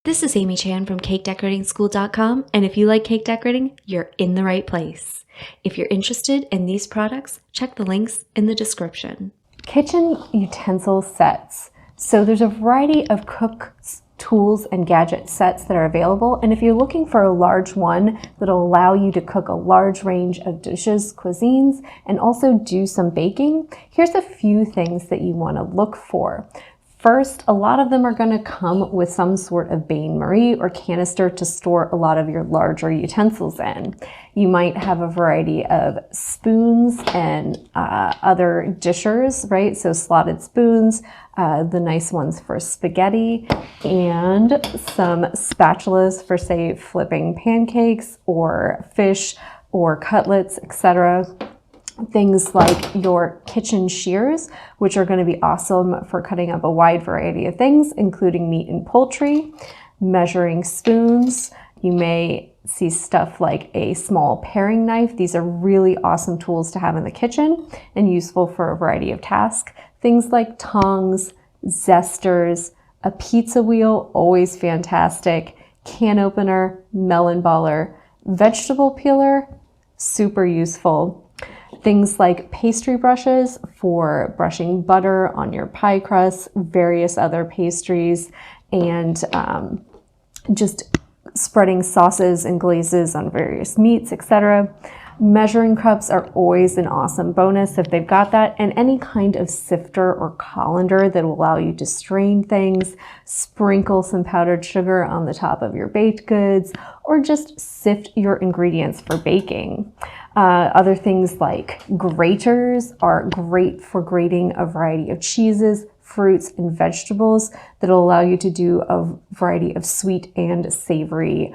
This is Amy Chan from CakeDecoratingSchool.com, and if you like cake decorating, you're in the right place. If you're interested in these products, check the links in the description. Kitchen utensil sets. So there's a variety of cooks, tools, and gadget sets that are available, and if you're looking for a large one that'll allow you to cook a large range of dishes, cuisines, and also do some baking, here's a few things that you want to look for. First, a lot of them are going to come with some sort of bain-marie or canister to store a lot of your larger utensils in. You might have a variety of spoons and other dishers, right? So slotted spoons, the nice ones for spaghetti, and some spatulas for, say, flipping pancakes or fish or cutlets, etc. Things like your kitchen shears, which are going to be awesome for cutting up a wide variety of things, including meat and poultry. Measuring spoons. You may see stuff like a small paring knife. These are really awesome tools to have in the kitchen and useful for a variety of tasks. Things like tongs, zesters, a pizza wheel, always fantastic, can opener, melon baller, vegetable peeler, super useful. Things like pastry brushes for brushing butter on your pie crust, various other pastries, and just spreading sauces and glazes on various meats, etc. Measuring cups are always an awesome bonus if they've got that, and any kind of sifter or colander that will allow you to strain things, sprinkle some powdered sugar on the top of your baked goods, or just sift your ingredients for baking. Other things like graters are great for grating a variety of cheeses, fruits, and vegetables that will allow you to do a variety of sweet and savory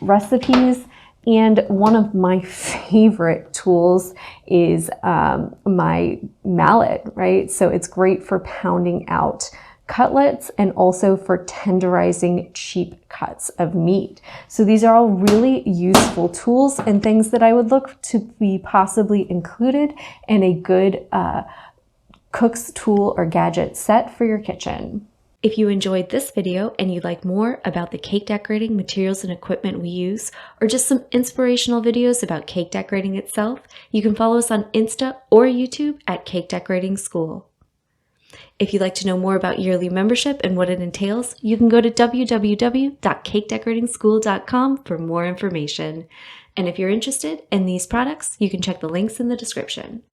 recipes. And one of my favorite tools is my mallet, right? So it's great for pounding out cutlets and also for tenderizing cheap cuts of meat. So these are all really useful tools and things that I would look to be possibly included in a good cook's tool or gadget set for your kitchen. If you enjoyed this video and you'd like more about the cake decorating materials and equipment we use, or just some inspirational videos about cake decorating itself, you can follow us on Insta or YouTube at Cake Decorating School. If you'd like to know more about yearly membership and what it entails, you can go to www.cakedecoratingschool.com for more information. And if you're interested in these products, you can check the links in the description.